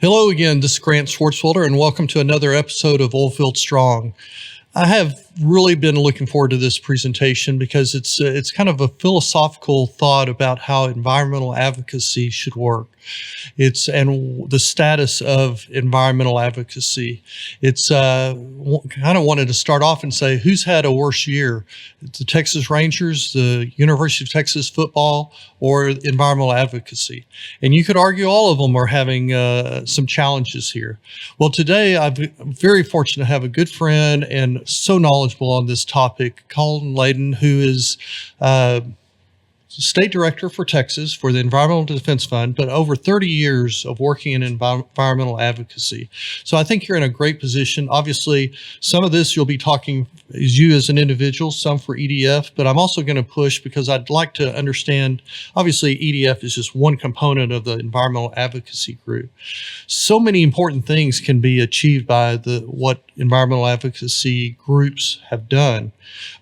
Hello again, this is Grant Swartzwelder, and welcome to another episode of Oilfield Strong. I have really been looking forward to this presentation because it's kind of a philosophical thought about how environmental advocacy should work. And the status of environmental advocacy. It's kind of wanted to start off and say, who's had a worse year? The Texas Rangers, the University of Texas football, or environmental advocacy? And you could argue all of them are having some challenges here. Well, today I'm very fortunate to have a good friend and so knowledgeable on this topic, Colin Leyden, who is State Director for Texas for the Environmental Defense Fund, but over 30 years of working in environmental advocacy. So I think you're in a great position. Obviously, some of this you'll be talking as you as an individual, some for EDF, but I'm also going to push because I'd like to understand, obviously EDF is just one component of the environmental advocacy group. So many important things can be achieved by what environmental advocacy groups have done,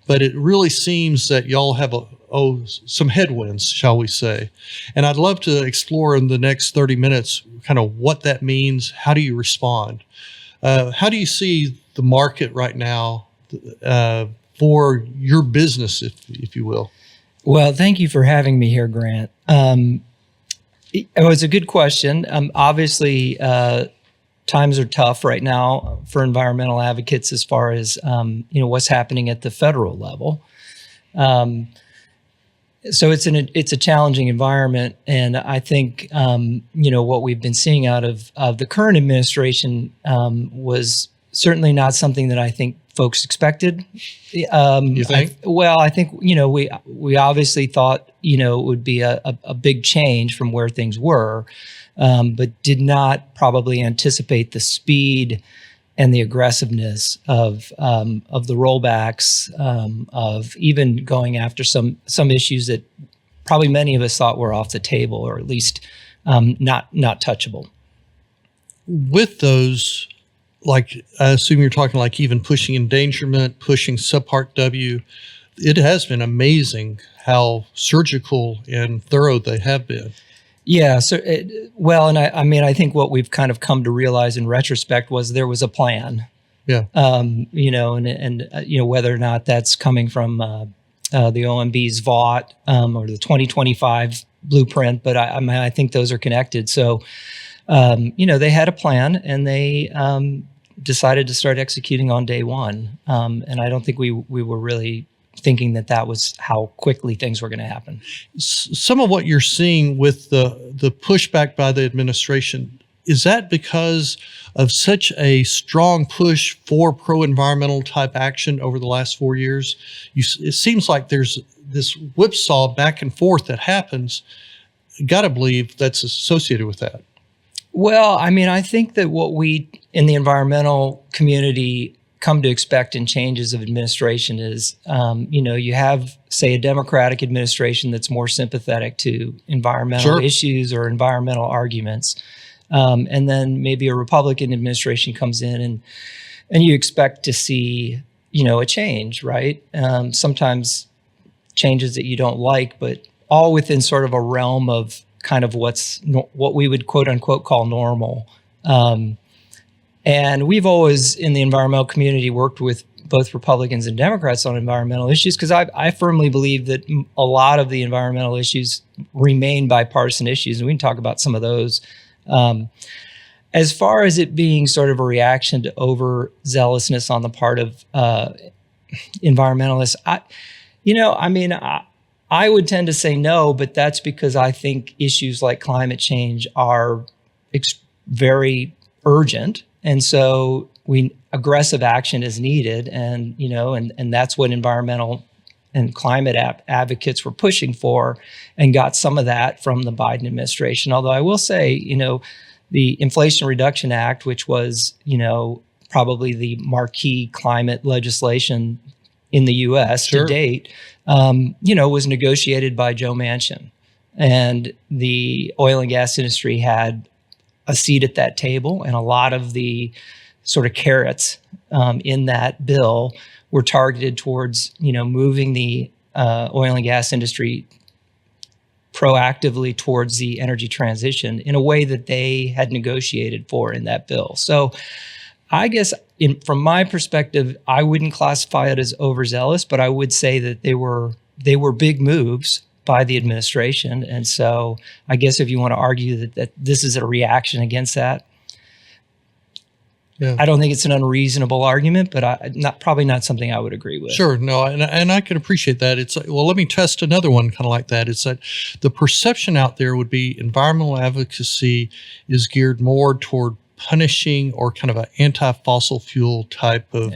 but it really seems that y'all have some headwinds, shall we say. And I'd love to explore in the next 30 minutes kind of what that means. How do you respond? How do you see the market right now for your business, if you will? Well, thank you for having me here, Grant. It was a good question. Obviously, times are tough right now for environmental advocates as far as what's happening at the federal level. So it's a challenging environment, and I think what we've been seeing out of the current administration was certainly not something that I think folks expected. You think? I think we obviously thought it would be a big change from where things were, but did not probably anticipate the speed and the aggressiveness of the rollbacks, of even going after some issues that probably many of us thought were off the table, or at least not touchable. With those, like I assume you're talking like even pushing endangerment, pushing subpart W. It has been amazing how surgical and thorough they have been. Yeah. So, I think what we've kind of come to realize in retrospect was there was a plan. Yeah. Whether or not that's coming from the OMB's VOT or the 2025 blueprint, but I think those are connected. So, they had a plan and they decided to start executing on day one. And I don't think we were really thinking that was how quickly things were going to happen. Some of what you're seeing with the pushback by the administration, is that because of such a strong push for pro-environmental type action over the last 4 years? It seems like there's this whipsaw back and forth that happens. Got to believe that's associated with that. Well, I think that what we in the environmental community come to expect in changes of administration is, you have, say, a Democratic administration that's more sympathetic to environmental issues or environmental arguments. And then maybe a Republican administration comes in and you expect to see, a change, right? Sometimes changes that you don't like, but all within sort of a realm of kind of what we would quote unquote call normal. And we've always, in the environmental community, worked with both Republicans and Democrats on environmental issues because I firmly believe that a lot of the environmental issues remain bipartisan issues, and we can talk about some of those. As far as it being sort of a reaction to overzealousness on the part of environmentalists, I would tend to say no, but that's because I think issues like climate change are very urgent. And so aggressive action is needed, and that's what environmental and climate advocates were pushing for, and got some of that from the Biden administration. Although I will say, the Inflation Reduction Act, which was, probably the marquee climate legislation in the U.S. to date, was negotiated by Joe Manchin, and the oil and gas industry had a seat at that table, and a lot of the sort of carrots in that bill were targeted towards, moving the oil and gas industry proactively towards the energy transition in a way that they had negotiated for in that bill. So I guess from my perspective, I wouldn't classify it as overzealous, but I would say that they were big moves by the administration. And so I guess if you want to argue that this is a reaction against that, yeah. I don't think it's an unreasonable argument, but probably not something I would agree with. Sure, no, and I can appreciate that. It's well, let me test another one kind of like that. It's that the perception out there would be environmental advocacy is geared more toward punishing or kind of an anti-fossil fuel type of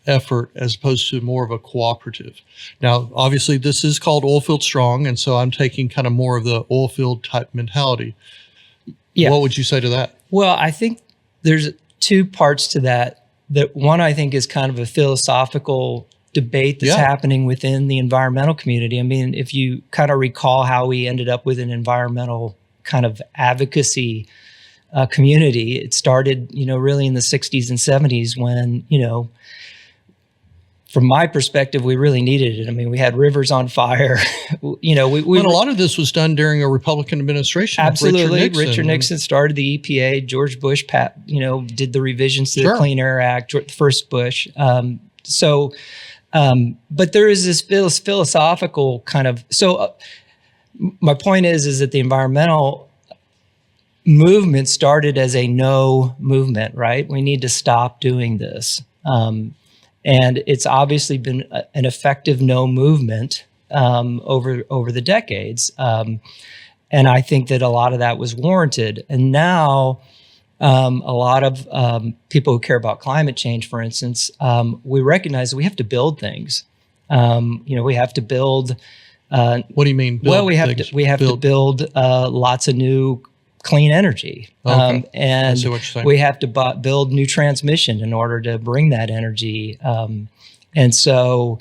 effort as opposed to more of a cooperative. Now, obviously, this is called oilfield strong, and so I'm taking kind of more of the oilfield type mentality. Yeah. What would you say to that? Well, I think there's two parts to that. That one, I think, is kind of a philosophical debate that's happening within the environmental community. I mean, if you kind of recall how we ended up with an environmental kind of advocacy community, it started, really in the 60s and 70s when, from my perspective, we really needed it. I mean, we had rivers on fire. But a lot of this was done during a Republican administration. Absolutely. Richard Nixon started the EPA. George Bush, did the revisions to the Clean Air Act, the first Bush. But there is this philosophical kind of, my point is that the environmental movement started as a no movement, right? We need to stop doing this. And it's obviously been an effective no movement over the decades. And I think that a lot of that was warranted. And now a lot of people who care about climate change, for instance, we recognize that we have to build things. We have to build. What do you mean? Well, we have to build lots of new clean energy. Okay. And I see what you're saying. we have to build new transmission in order to bring that energy. And so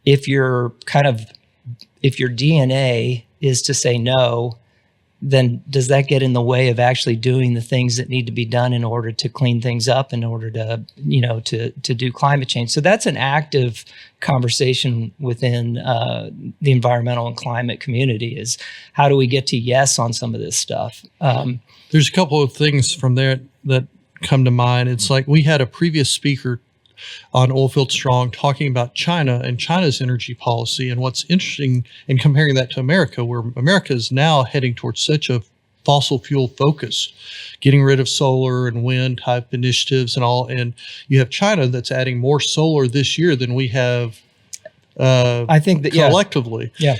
if your DNA is to say no, then does that get in the way of actually doing the things that need to be done in order to clean things up, in order to, to do climate change? So that's an active conversation within the environmental and climate community, is how do we get to yes on some of this stuff? There's a couple of things from there that come to mind. It's like we had a previous speaker on Oilfield Strong talking about China and China's energy policy. And what's interesting in comparing that to America, where America is now heading towards such a fossil fuel focus, getting rid of solar and wind type initiatives and all. And you have China that's adding more solar this year than we have I think that collectively. Yeah.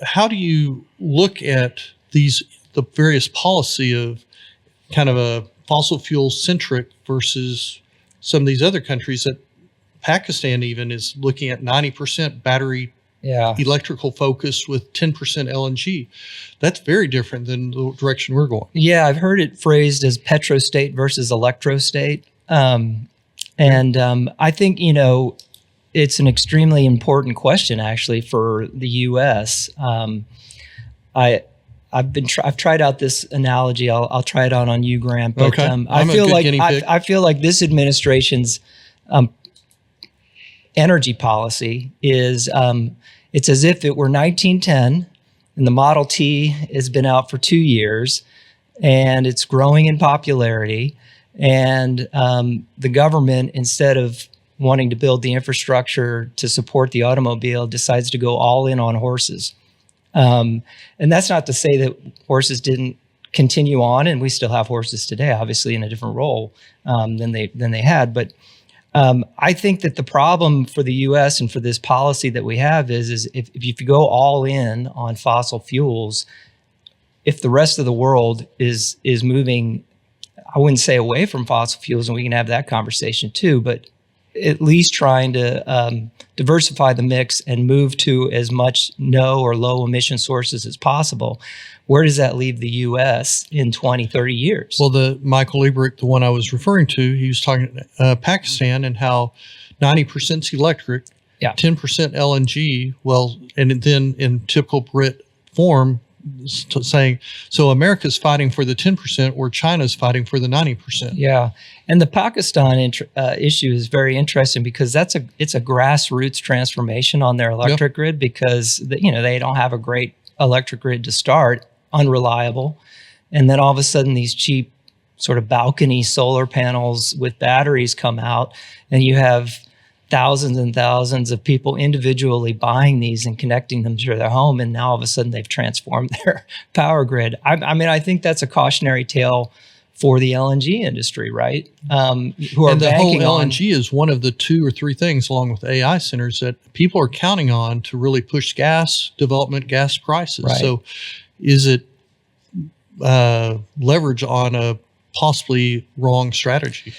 How do you look at the various policy of kind of a fossil fuel centric versus some of these other countries that Pakistan even is looking at 90% battery electrical focus with 10% LNG. That's very different than the direction we're going. Yeah, I've heard it phrased as petrostate versus electrostate. I think, it's an extremely important question actually for the U.S. I've tried out this analogy. I'll try it out on you, Grant. But okay. I feel like this administration's energy policy is it's as if it were 1910 and the Model T has been out for 2 years and it's growing in popularity, and the government, instead of wanting to build the infrastructure to support the automobile, decides to go all in on horses. And that's not to say that horses didn't continue on, and we still have horses today, obviously in a different role than they had. But I think that the problem for the U.S. and for this policy that we have is if you go all in on fossil fuels, if the rest of the world is moving, I wouldn't say away from fossil fuels, and we can have that conversation too, but at least trying to diversify the mix and move to as much no or low emission sources as possible, where does that leave the U.S. in 20, 30 years? Well, the Michael Lieberich, the one I was referring to, he was talking Pakistan and how 90% is electric, 10% LNG. Well, and then in typical Brit form, saying, so America's fighting for the 10% where China's fighting for the 90%. Yeah. And the Pakistan issue is very interesting because it's a grassroots transformation on their electric grid, because they don't have a great electric grid to start, unreliable. And then all of a sudden these cheap sort of balcony solar panels with batteries come out, and you have thousands and thousands of people individually buying these and connecting them to their home. And now all of a sudden they've transformed their power grid. I mean, I think that's a cautionary tale for the LNG industry, right? Who are and the whole banking on LNG is one of the 2 or 3 things, along with AI centers, that people are counting on to really push gas development, gas prices. Right. So is it leverage on a possibly wrong strategy?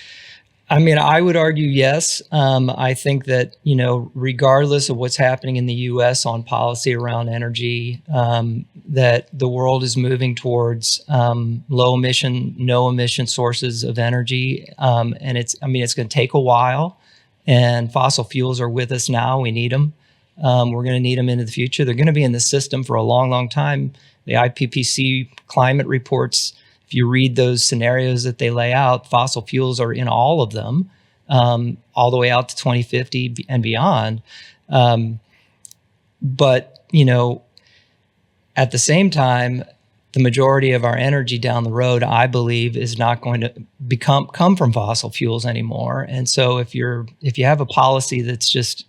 I mean, I would argue yes. I think that, regardless of what's happening in the U.S. on policy around energy, that the world is moving towards low emission, no emission sources of energy. And it's going to take a while, and fossil fuels are with us now. We need them. We're going to need them into the future. They're going to be in the system for a long, long time. The IPCC climate reports, if you read those scenarios that they lay out, fossil fuels are in all of them, all the way out to 2050 and beyond. But, at the same time, the majority of our energy down the road, I believe, is not going to come from fossil fuels anymore. And so if you have a policy that's just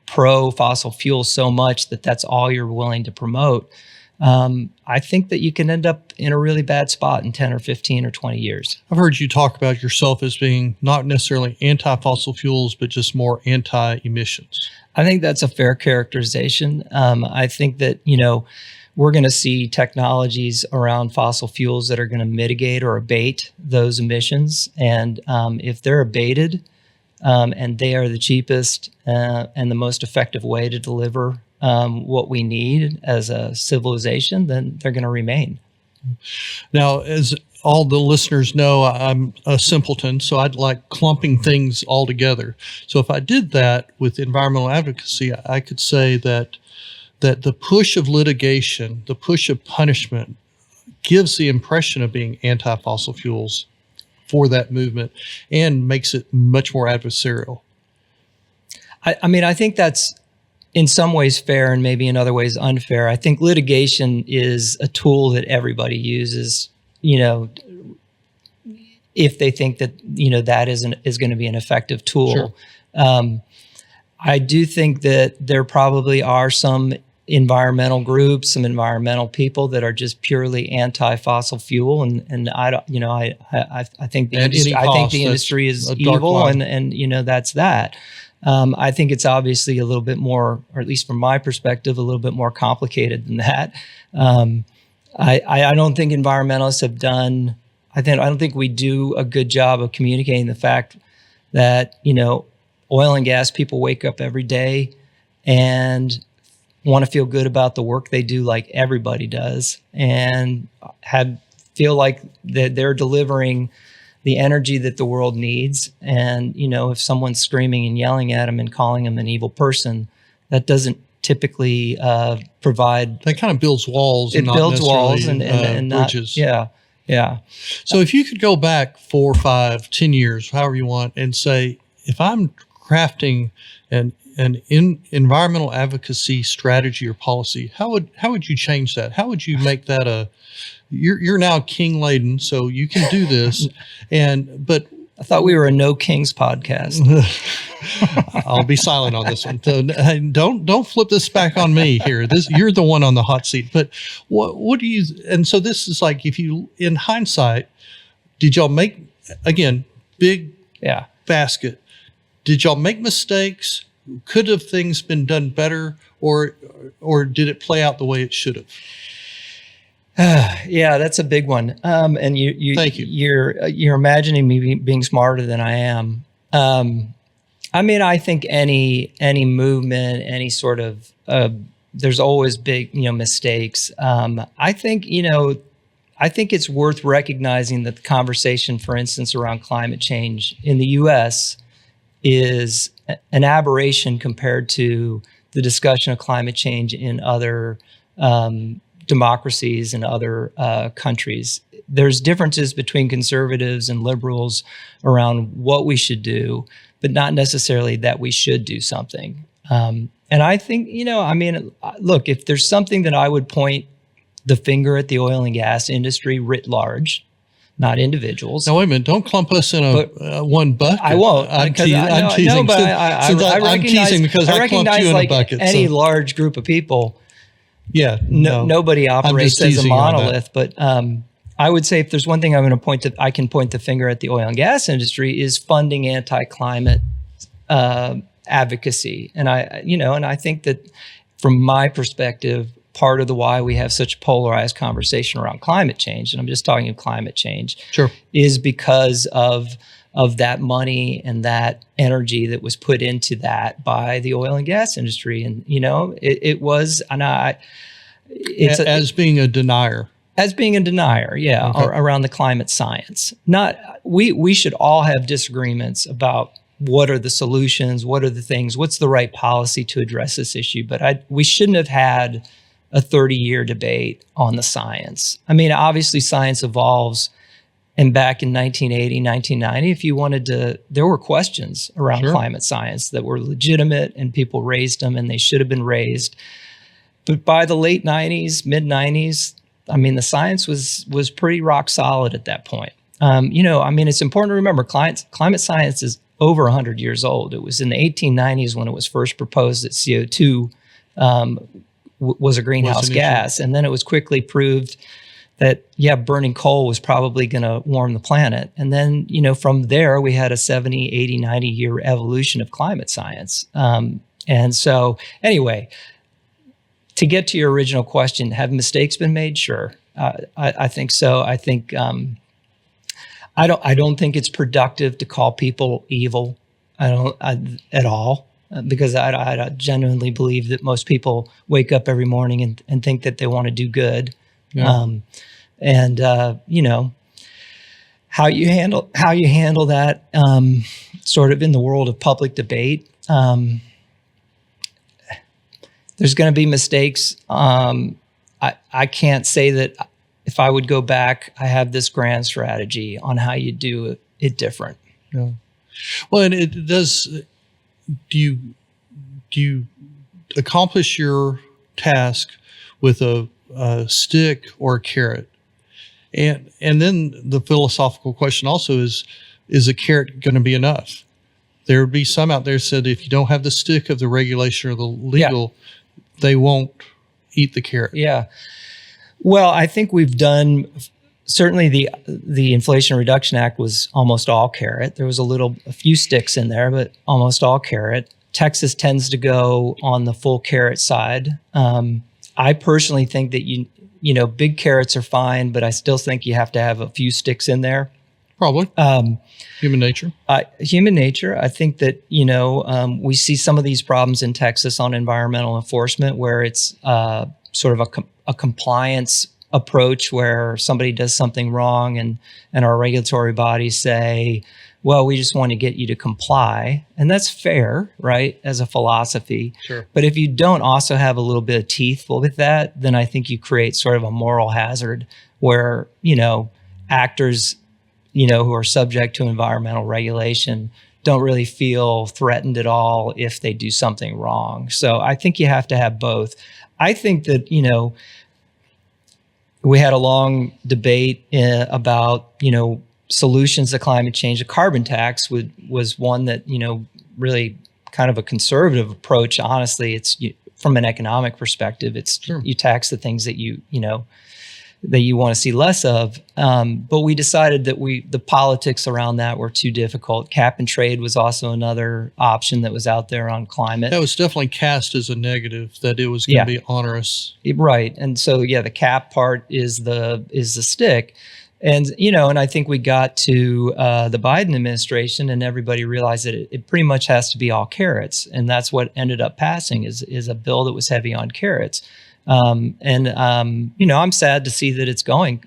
pro fossil fuels so much that that's all you're willing to promote, I think that you can end up in a really bad spot in 10 or 15 or 20 years. I've heard you talk about yourself as being not necessarily anti-fossil fuels, but just more anti-emissions. I think that's a fair characterization. I think that, we're going to see technologies around fossil fuels that are going to mitigate or abate those emissions. And if they're abated and they are the cheapest and the most effective way to deliver what we need as a civilization, then they're going to remain. Now, as all the listeners know, I'm a simpleton, so I'd like clumping things all together. So if I did that with environmental advocacy, I could say that the push of litigation, the push of punishment, gives the impression of being anti-fossil fuels for that movement and makes it much more adversarial. I think that's in some ways fair and maybe in other ways unfair. I think litigation is a tool that everybody uses, if they think that, that is going to be an effective tool. Sure. I do think that there probably are some environmental groups, some environmental people that are just purely anti-fossil fuel, and I don't, I think the industry is evil, and that's that. I think it's obviously a little bit more, or at least from my perspective, a little bit more complicated than that. I don't think environmentalists have done. I don't think we do a good job of communicating the fact that oil and gas people wake up every day and want to feel good about the work they do, like everybody does, and feel like that they're delivering the energy that the world needs. And, if someone's screaming and yelling at them and calling them an evil person, that doesn't typically provide. That kind of builds walls. It builds walls and bridges. Yeah. So if you could go back 4, 5, 10 years, however you want, and say, if I'm crafting an environmental advocacy strategy or policy, how would you change that? How would you make that you're now King Leyden, so you can do this. But I thought we were a No Kings podcast. I'll be silent on this one. Don't flip this back on me here. You're the one on the hot seat. But what do you? And so this is like, if you, in hindsight, did y'all make, again, big basket? Did y'all make mistakes? Could have things been done better, or did it play out the way it should have? Yeah, that's a big one. And Thank you. You're imagining me being smarter than I am. I think any movement, any sort of there's always big mistakes. I think it's worth recognizing that the conversation, for instance, around climate change in the U.S. is an aberration compared to the discussion of climate change in other democracies and other countries. There's differences between conservatives and liberals around what we should do, but not necessarily that we should do something. And I think, I mean, look, if there's something that I would point the finger at the oil and gas industry writ large, not individuals. Now, wait a minute. Don't clump us in one bucket. I won't. I'm because I'm teasing. No, but I'm teasing because I clumped you in a bucket. Any large group of people. Yeah. Nobody operates as a monolith. But I would say if there's one thing I can point the finger at the oil and gas industry is funding anti-climate advocacy. And I think that from my perspective, part of the why we have such a polarized conversation around climate change, and I'm just talking of climate change, sure, is because of that money and that energy that was put into that by the oil and gas industry. And, it was, as being a denier. As being a denier, yeah, okay. Around the climate science. We should all have disagreements about what are the solutions, what are the things, what's the right policy to address this issue. But we shouldn't have had a 30-year debate on the science. I mean, obviously science evolves. And back in 1980, 1990, if you wanted to, there were questions around sure. climate science that were legitimate and people raised them and they should have been raised. But by the late 90s, mid 90s, I mean, the science was pretty rock solid at that point. It's important to remember climate science is over 100 years old. It was in the 1890s when it was first proposed that CO2 was a greenhouse gas. And then it was quickly proved that, burning coal was probably going to warm the planet. And then, from there, we had a 70, 80, 90-year evolution of climate science. And so, anyway, to get to your original question, have mistakes been made? Sure. I think so. I think I don't think it's productive to call people evil. At all. Because I genuinely believe that most people wake up every morning and think that they want to do good. Yeah. How you handle that sort of in the world of public debate, there's going to be mistakes. I can't say that if I would go back, I have this grand strategy on how you do it different. Yeah. Well, and it does. Do you accomplish your task with a stick or a carrot? And then the philosophical question also is a carrot going to be enough? There would be some out there said if you don't have the stick of the regulation or the legal, they won't eat the carrot. Yeah. Well, I think we've done. Certainly, the Inflation Reduction Act was almost all carrot. There was a few sticks in there, but almost all carrot. Texas tends to go on the full carrot side. I personally think that big carrots are fine, but I still think you have to have a few sticks in there. Probably. Human nature. Human nature. I think that we see some of these problems in Texas on environmental enforcement, where it's sort of a compliance approach where somebody does something wrong and our regulatory bodies say, well, we just want to get you to comply. And that's fair, right, as a philosophy. Sure. But if you don't also have a little bit of teeth with that, then I think you create sort of a moral hazard where, actors, who are subject to environmental regulation don't really feel threatened at all if they do something wrong. So I think you have to have both. I think that, we had a long debate about, solutions to climate change. A carbon tax was one that, really kind of a conservative approach. Honestly, it's from an economic perspective, it's sure. You tax the things that that you want to see less of. But we decided that the politics around that were too difficult. Cap and trade was also another option that was out there on climate. That was definitely cast as a negative, that it was going to be onerous. Right. And so, the cap part is the stick. And, and I think we got to the Biden administration and everybody realized that it pretty much has to be all carrots. And that's what ended up passing is a bill that was heavy on carrots. I'm sad to see that it's gone.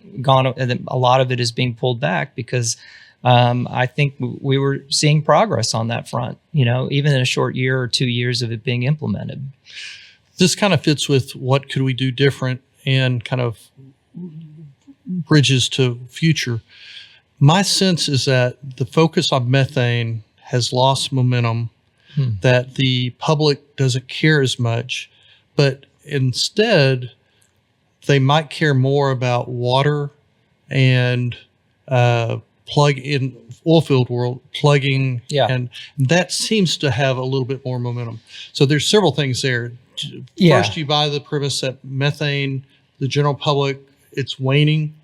A lot of it is being pulled back because I think we were seeing progress on that front, even in a short year or 2 years of it being implemented. This kind of fits with what could we do different and kind of bridges to future. My sense is that the focus on methane has lost momentum that the public doesn't care as much, but instead they might care more about water and plug in oil field world plugging. Yeah. And that seems to have a little bit more momentum. So there's several things there. Yeah. First, you buy the premise that methane, the general public, it's waning.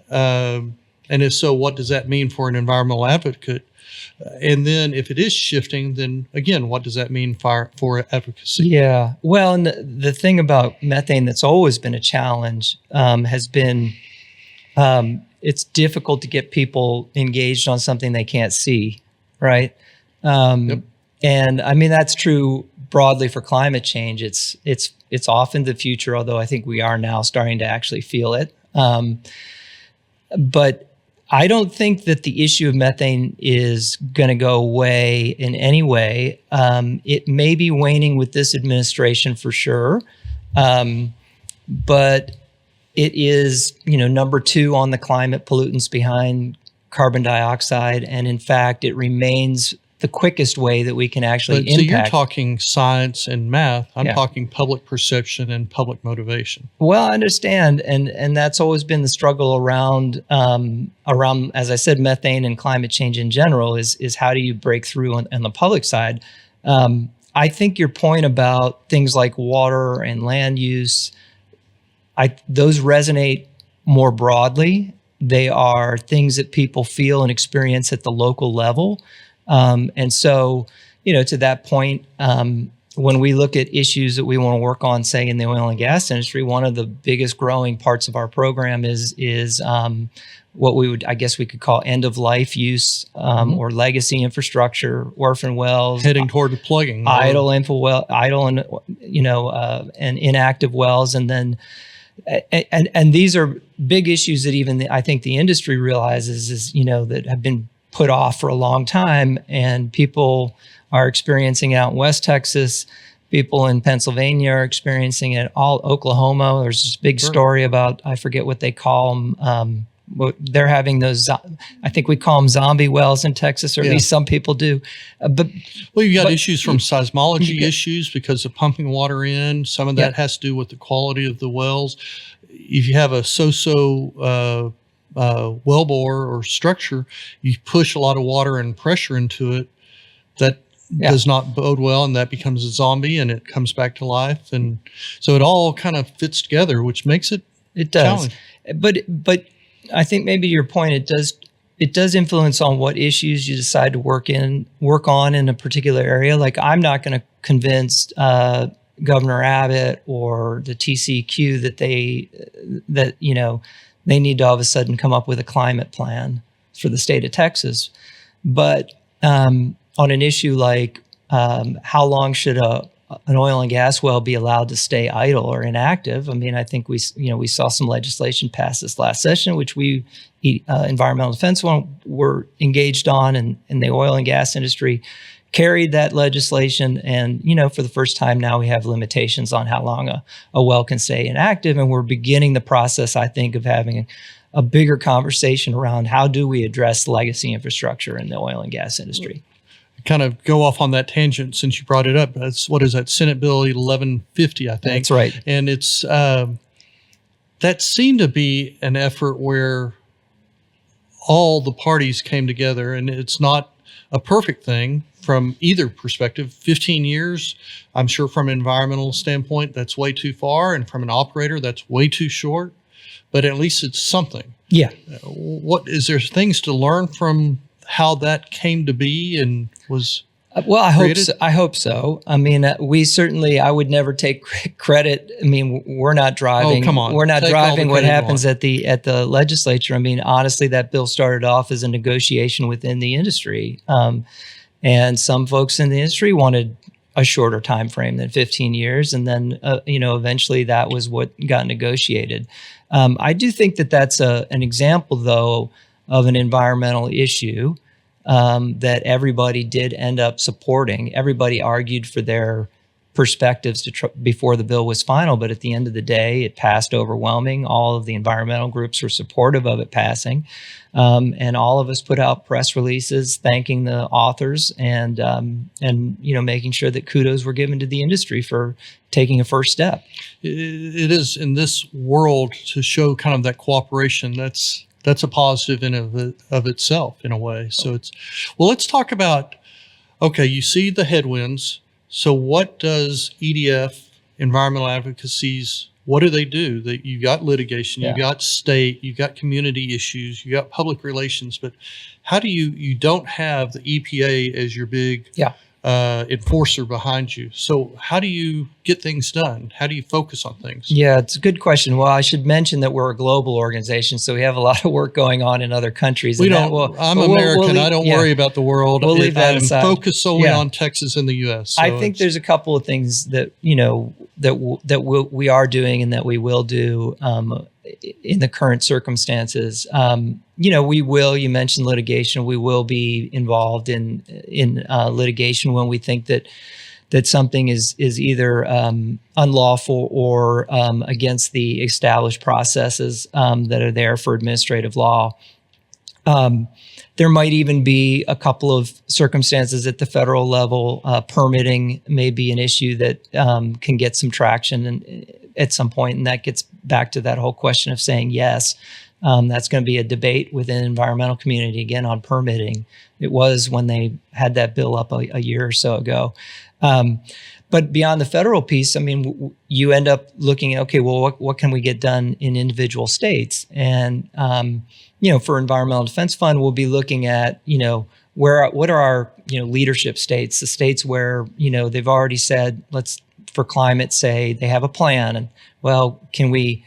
And if so, what does that mean for an environmental advocate? And then if it is shifting, then again, what does that mean for advocacy? Yeah. Well, and the thing about methane that's always been a challenge has been it's difficult to get people engaged on something they can't see, right? Yep. And I mean, that's true broadly for climate change. It's often the future, although I think we are now starting to actually feel it. But I don't think that the issue of methane is going to go away in any way. It may be waning with this administration for sure, but it is, number 2 on the climate pollutants behind carbon dioxide, and in fact, it remains the quickest way that we can actually impact. So you're talking science and math. I'm Yeah. talking public perception and public motivation. Well, I understand, and that's always been the struggle around, as I said, methane and climate change in general is how do you break through on the public side? I think your point about things like water and land use, those resonate more broadly. They are things that people feel and experience at the local level. And so, to that point, when we look at issues that we want to work on, say in the oil and gas industry, one of the biggest growing parts of our program is what we could call end of life use, or legacy infrastructure, orphan wells, Heading toward the plugging. idle and inactive wells, and then and these are big issues that even I think the industry realizes is that have been put off for a long time, and people are experiencing it out in West Texas. People in Pennsylvania are experiencing it. All Oklahoma. There's this big story about, I forget what they call them. They're having those. I think we call them zombie wells in Texas, or at least some people do. You've got issues from seismology issues because of pumping water in. Some of that has to do with the quality of the wells. If you have a wellbore or structure, you push a lot of water and pressure into it. That does not bode well, and that becomes a zombie, and it comes back to life. And so it all kind of fits together, which makes it does. But I think maybe your point, it does influence on what issues you decide to work on in a particular area. Like, I'm not going to convince Governor Abbott or the TCEQ that they need to all of a sudden come up with a climate plan for the state of Texas. But on an issue like how long should an oil and gas well be allowed to stay idle or inactive? I mean, I think we saw some legislation pass this last session, which we, Environmental Defense Fund, were engaged on, and the oil and gas industry carried that legislation. And, for the first time now, we have limitations on how long a well can stay inactive. And we're beginning the process, I think, of having a bigger conversation around how do we address legacy infrastructure in the oil and gas industry. Kind of go off on that tangent since you brought it up. That's, what is that, Senate Bill 1150, I think. That's right. And it's that seemed to be an effort where all the parties came together, and it's not a perfect thing from either perspective. 15 years, I'm sure from an environmental standpoint, that's way too far, and from an operator, that's way too short. But at least it's something. Yeah. What is there things to learn from how that came to be and was well, created? I hope so. I mean, I would never take credit. I mean, we're not driving. Oh, come on. We're not Take driving all the what credit you happens want. at the legislature. I mean, honestly, that bill started off as a negotiation within the industry, and some folks in the industry wanted a shorter time frame than 15 years, and then eventually that was what got negotiated. I do think that that's an example, though, of an environmental issue that everybody did end up supporting. Everybody argued for their perspectives before the bill was final, but at the end of the day, it passed overwhelming. All of the environmental groups were supportive of it passing, and all of us put out press releases thanking the authors and making sure that kudos were given to the industry for taking a first step. It is in this world to show kind of that cooperation. That's a positive of itself in a way. So let's talk about. Okay, you see the headwinds. So what does EDF, environmental advocacies, what do they do? You got litigation, you got state, you got community issues, you got public relations, but how do you don't have the EPA as your big enforcer behind you. So how do you get things done? How do you focus on things? Yeah, it's a good question. Well, I should mention that we're a global organization, so we have a lot of work going on in other countries. I'm American. I don't worry about the world. We'll leave that aside. I'm focused solely on Texas and the U.S. So I think there's a couple of things that we are doing and that we will do in the current circumstances. You mentioned litigation. We will be involved in litigation when we think that something is either unlawful or against the established processes that are there for administrative law. There might even be a couple of circumstances at the federal level. Permitting may be an issue that can get some traction at some point, and that gets back to that whole question of saying yes. That's going to be a debate within the environmental community again on permitting. It was when they had that bill up a year or so ago. But beyond the federal piece, I mean, you end up looking at, okay, well, what can we get done in individual states? And, for Environmental Defense Fund, we'll be looking at, what are our, leadership states, the states where, they've already said, for climate, say they have a plan. And, well, can we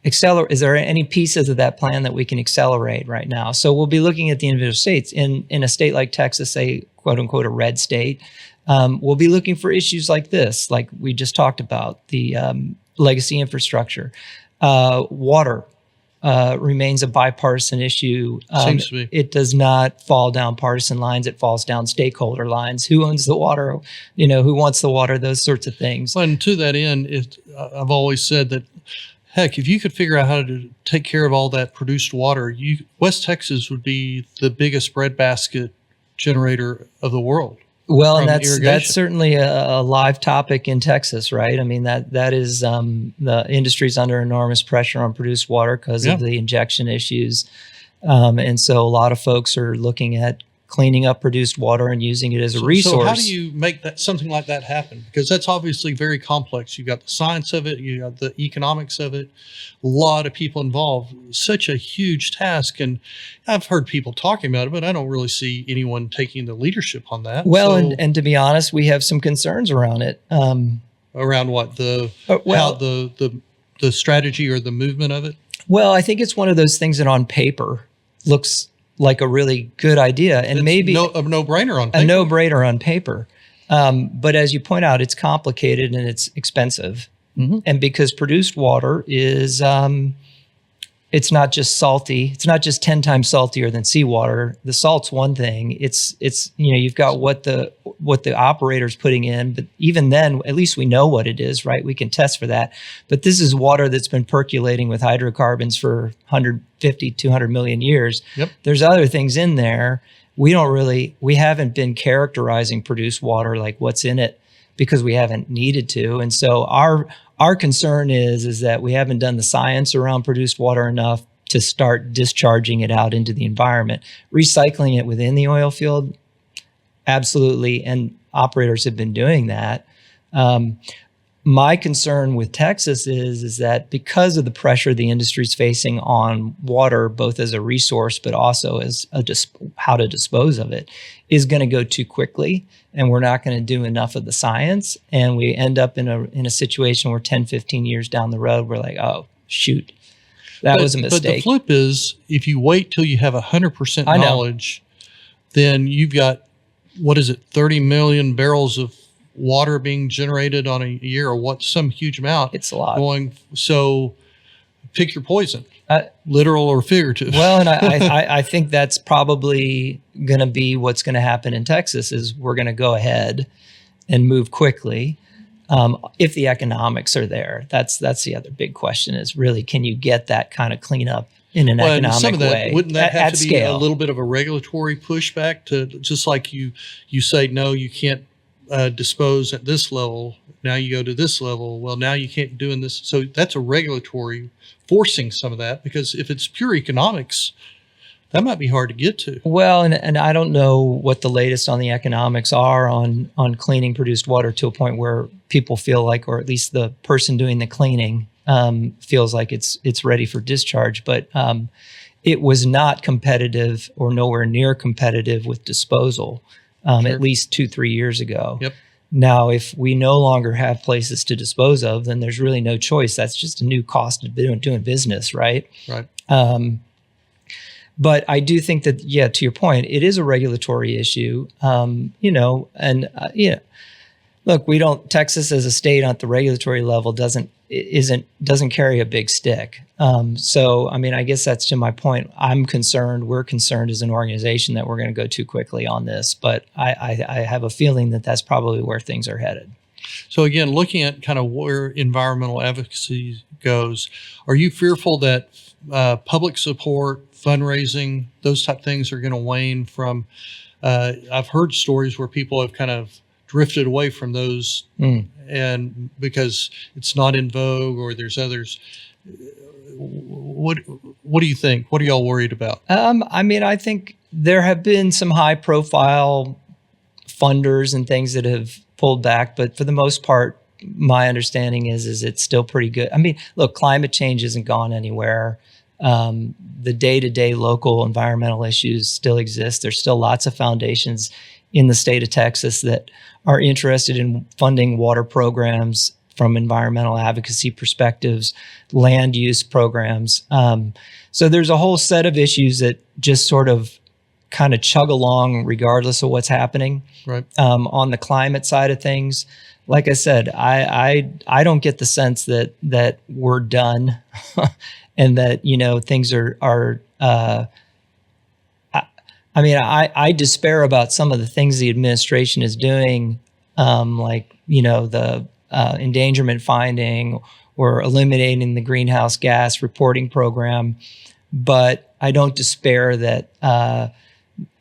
accelerate? Is there any pieces of that plan that we can accelerate right now? So we'll be looking at the individual states. In a state like Texas, say, quote unquote, a red state, we'll be looking for issues like this, like we just talked about, the legacy infrastructure. Water remains a bipartisan issue. Seems to be. It does not fall down partisan lines. It falls down stakeholder lines. Who owns the water? Who wants the water? Those sorts of things. Well, and to that end, I've always said that, heck, if you could figure out how to take care of all that produced water, West Texas would be the biggest breadbasket generator of the world. Well, and that's certainly a live topic in Texas, right? I mean, that is the industry's under enormous pressure on produced water because of the injection issues. And so a lot of folks are looking at cleaning up produced water and using it as a resource. So how do you make something like that happen? Because that's obviously very complex. You got the science of it, you got the economics of it, a lot of people involved. Such a huge task. And I've heard people talking about it, but I don't really see anyone taking the leadership on that. Well, and to be honest, we have some concerns around it. Around what? How the strategy or the movement of it? Well, I think it's one of those things that on paper looks like a really good idea, and it's maybe a no-brainer on paper. A no-brainer on paper. But as you point out, it's complicated and it's expensive. Mm-hmm. And because produced water is, it's not just salty. It's not just 10 times saltier than seawater. The salt's one thing. It's you've got what the operator's putting in, but even then, at least we know what it is, right? We can test for that. But this is water that's been percolating with hydrocarbons for 150, 200 million years. Yep. There's other things in there. We haven't been characterizing produced water, like what's in it, because we haven't needed to. And so our concern is that we haven't done the science around produced water enough to start discharging it out into the environment. Recycling it within the oil field, absolutely, and operators have been doing that. My concern with Texas is that because of the pressure the industry is facing on water, both as a resource but also as how to dispose of it, is going to go too quickly, and we're not going to do enough of the science, and we end up in a situation where 10, 15 years down the road, we're like, oh, shoot, that was a mistake. But the flip is, if you wait till you have 100% knowledge, then you've got, 30 million barrels of water being generated on a year, or some huge amount. It's a lot. So pick your poison, literal or figurative. Well, and I think that's probably going to be what's going to happen in Texas is we're going to go ahead and move quickly. if the economics are there. That's the other big question is really, can you get that kind of cleanup in an And economic some of that, way wouldn't that have at to be a scale? little bit of a regulatory pushback to just like you say, no, you can't dispose at this level. Now you go to this level. Well, now you can't do in this. So that's a regulatory forcing some of that, because if it's pure economics, that might be hard to get to. Well, and I don't know what the latest on the economics are on cleaning produced water to a point where people feel like, or at least the person doing the cleaning feels like it's ready for discharge. But it was not competitive or nowhere near competitive with disposal Sure. at least 2-3 years ago. Yep. Now, if we no longer have places to dispose of, then there's really no choice. That's just a new cost of doing business, right? Right. But I do think that, yeah, to your point, it is a regulatory issue, look, we don't, Texas as a state at the regulatory level doesn't carry a big stick. So, I mean, I guess that's to my point. We're concerned as an organization that we're going to go too quickly on this, but I have a feeling that that's probably where things are headed. So again, looking at kind of where environmental advocacy goes, are you fearful that public support, fundraising, those type of things are going to wane from, I've heard stories where people have kind of drifted away from those and because it's not in vogue or there's others. What do you think? What are y'all worried about? I mean, I think there have been some high profile funders and things that have pulled back, but for the most part, my understanding is it's still pretty good. I mean, look, climate change isn't gone anywhere. The day-to-day local environmental issues still exist. There's still lots of foundations in the state of Texas that are interested in funding water programs from environmental advocacy perspectives, land use programs. So there's a whole set of issues that just sort of kind of chug along regardless of what's happening. Right. On the climate side of things, like I said, I don't get the sense that we're done and that, things are I despair about some of the things the administration is doing, like, the endangerment finding or eliminating the greenhouse gas reporting program. But I don't despair that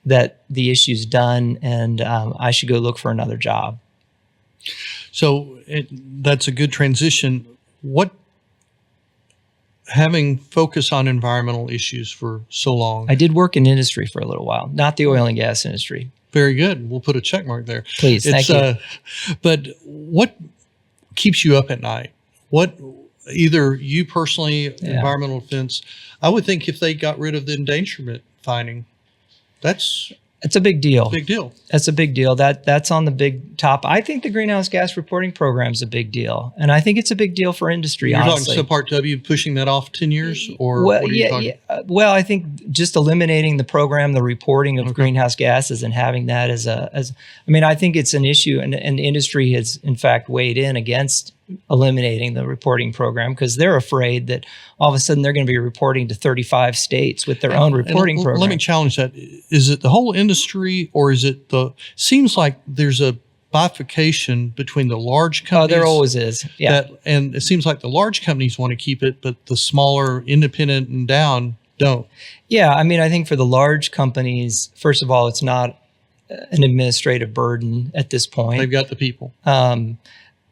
the issue's done and I should go look for another job. So that's a good transition. Having focus on environmental issues for so long. I did work in industry for a little while, not the oil and gas industry. Very good. We'll put a check mark there. Please, thank you. But what keeps you up at night? What, either you personally, environmental defense, I would think if they got rid of the endangerment finding, it's a big deal. Big deal. That's a big deal. That's on the big top. I think the greenhouse gas reporting program is a big deal, and I think it's a big deal for industry. You're honestly. talking Subpart W pushing that off 10 years, or what are you talking? Well, I think just eliminating the program, the reporting of greenhouse gases, and having that I think it's an issue, and industry has in fact weighed in against eliminating the reporting program because they're afraid that all of a sudden they're going to be reporting to 35 states with their own reporting program. Let me challenge that. Is it the whole industry, or is it seems like there's a bifurcation between the large companies? Oh, there always is. Yeah. And it seems like the large companies want to keep it, but the smaller independent and down don't. Yeah. I mean, I think for the large companies, first of all, it's not an administrative burden at this point. They've got the people. And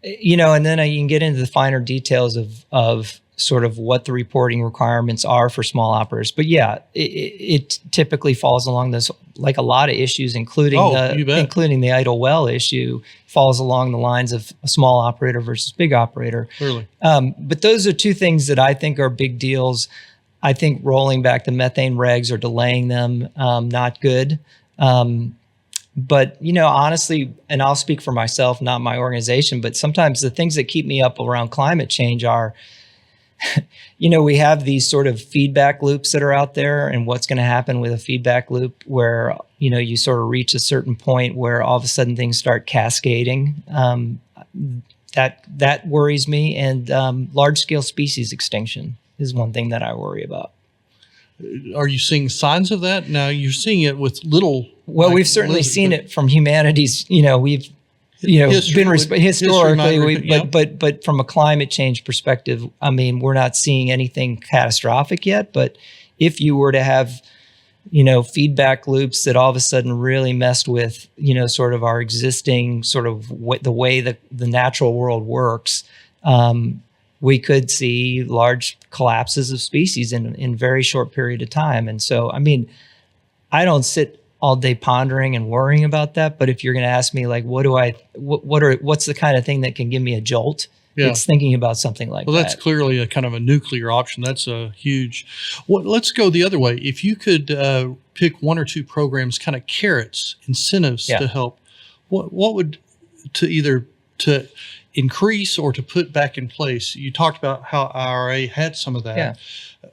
then you can get into the finer details of sort of what the reporting requirements are for small operators. But yeah, it typically falls along this, like a lot of issues, including the idle well issue, falls along the lines of a small operator versus big operator. Clearly. But those are two things that I think are big deals. I think rolling back the methane regs or delaying them, not good. But, honestly, and I'll speak for myself, not my organization, but sometimes the things that keep me up around climate change are, we have these sort of feedback loops that are out there, and what's going to happen with a feedback loop where, you sort of reach a certain point where all of a sudden things start cascading. That worries me. And large scale species extinction is one thing that I worry about. Are you seeing signs of that? Now you're seeing it with little. Well, we've certainly seen it from humanity's, we've History historically, might yeah. but from a climate change perspective, I mean, we're not seeing anything catastrophic yet. But if you were to have, feedback loops that all of a sudden really messed with, sort of our existing sort of the way that the natural world works, we could see large collapses of species in very short period of time. And so, I mean, I don't sit all day pondering and worrying about that. But if you're going to ask me, like, what's the kind of thing that can give me a jolt? Yeah. It's thinking about something like that. Well, that's clearly a kind of a nuclear option. That's a huge. Well, let's go the other way. If you could pick one or two programs, kind of carrots, incentives to help, what would to increase or to put back in place? You talked about how IRA had some of that. Yeah.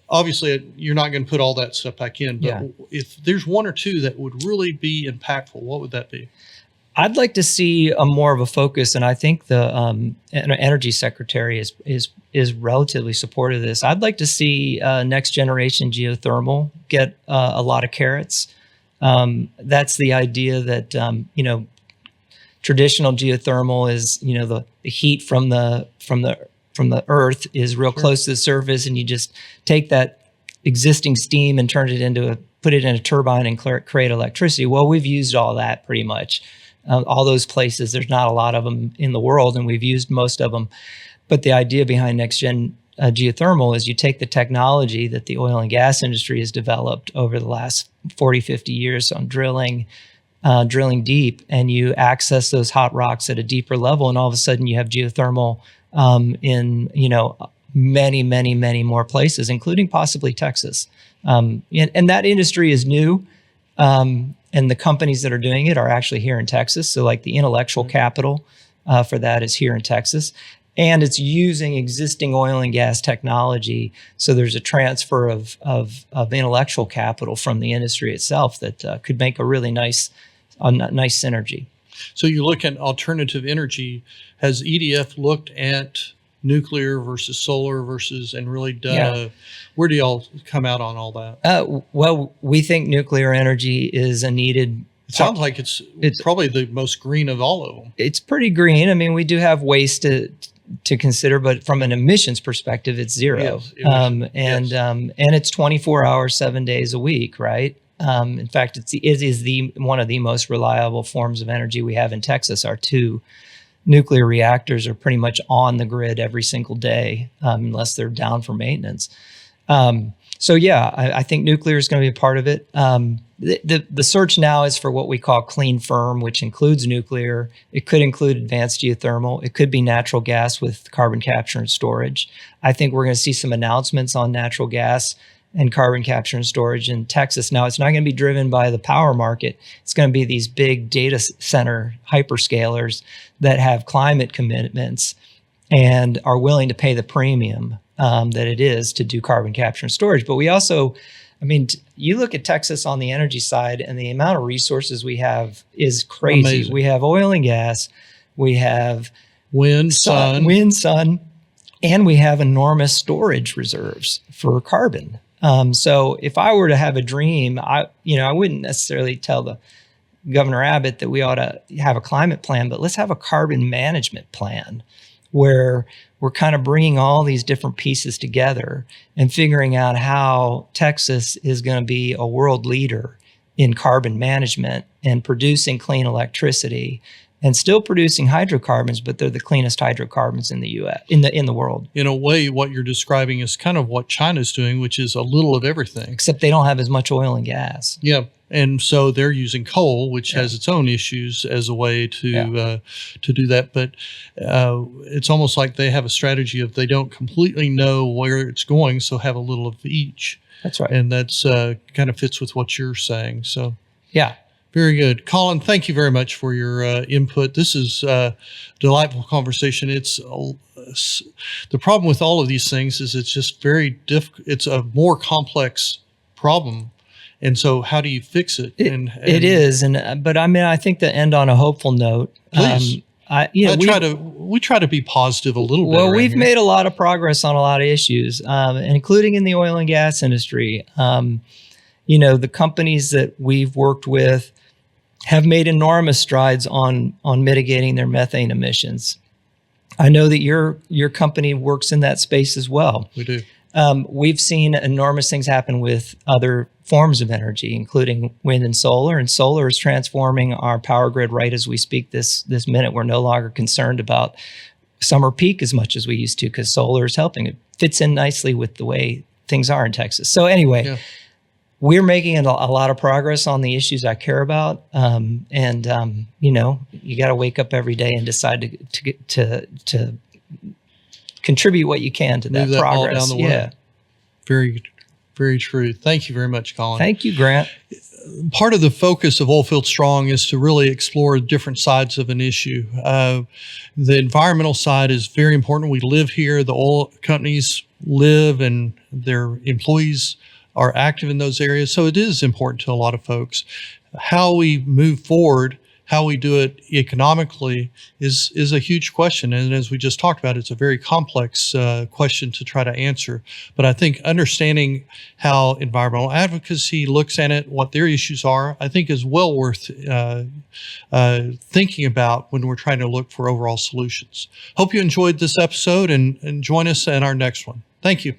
Obviously, you're not going to put all that stuff back in, but if there's one or two that would really be impactful, what would that be? I'd like to see a more of a focus, and I think the Energy Secretary is relatively supportive of this. I'd like to see next generation geothermal get a lot of carrots. That's the idea that traditional geothermal is the heat from the earth is real close to the surface, and you just take that existing steam and put it in a turbine and create electricity. Well, we've used all that pretty much. All those places, there's not a lot of them in the world, and we've used most of them. But the idea behind next gen geothermal is you take the technology that the oil and gas industry has developed over the last 40, 50 years on drilling deep, and you access those hot rocks at a deeper level, and all of a sudden you have geothermal in many, many, many more places, including possibly Texas. And that industry is new. And the companies that are doing it are actually here in Texas. So like the intellectual capital for that is here in Texas. And it's using existing oil and gas technology. So there's a transfer of intellectual capital from the industry itself that could make a really nice synergy. So you look at alternative energy. Has EDF looked at nuclear versus solar and really done where do y'all come out on all that? Well, we think nuclear energy is a needed. It sounds like it's probably the most green of all of them. It's pretty green. I mean, we do have waste to consider, but from an emissions perspective, it's zero. And it's 24 hours, 7 days a week, right? In fact, it is one of the most reliable forms of energy we have in Texas. Our two nuclear reactors are pretty much on the grid every single day, unless they're down for maintenance. I think nuclear is going to be a part of it. The search now is for what we call clean firm, which includes nuclear. It could include advanced geothermal. It could be natural gas with carbon capture and storage. I think we're going to see some announcements on natural gas and carbon capture and storage in Texas. Now, it's not going to be driven by the power market. It's going to be these big data center hyperscalers that have climate commitments and are willing to pay the premium that it is to do carbon capture and storage. But we also, you look at Texas on the energy side, and the amount of resources we have is crazy. Amazing. We have oil and gas, we have wind, sun, and we have enormous storage reserves for carbon. So if I were to have a dream, I wouldn't necessarily tell the Governor Abbott that we ought to have a climate plan, but let's have a carbon management plan where we're kind of bringing all these different pieces together and figuring out how Texas is going to be a world leader in carbon management and producing clean electricity and still producing hydrocarbons, but they're the cleanest hydrocarbons in the U.S. in the world. In a way, what you're describing is kind of what China's doing, which is a little of everything. Except they don't have as much oil and gas. Yeah, and so they're using coal, which has its own issues, as a way to do that. But it's almost like they have a strategy of they don't completely know where it's going, so have a little of each. That's right, and that's kind of fits with what you're saying. So yeah. Very good. Colin, thank you very much for your input. This is a delightful conversation. It's the problem with all of these things is it's just very difficult. It's a more complex problem. And so how do you fix it? It is. But I think to end on a hopeful note, please. We try to be positive a little bit. Well, we've made a lot of progress on a lot of issues, including in the oil and gas industry. The companies that we've worked with have made enormous strides on mitigating their methane emissions. I know that your company works in that space as well. We do. We've seen enormous things happen with other forms of energy, including wind and solar is transforming our power grid right as we speak this minute. We're no longer concerned about summer peak as much as we used to because solar is helping. It fits in nicely with the way things are in Texas. So anyway, we're making a lot of progress on the issues I care about. You know, you got to wake up every day and decide to contribute what you can to that progress. Ball down the way. Very, very true. Thank you very much, Colin. Thank you, Grant. Part of the focus of Oilfield Strong is to really explore different sides of an issue. The environmental side is very important. We live here. The oil companies live and their employees are active in those areas. So it is important to a lot of folks. How we move forward, how we do it economically is a huge question. And as we just talked about, it's a very complex question to try to answer. But I think understanding how environmental advocacy looks at it, what their issues are, I think is well worth thinking about when we're trying to look for overall solutions. Hope you enjoyed this episode and join us in our next one. Thank you.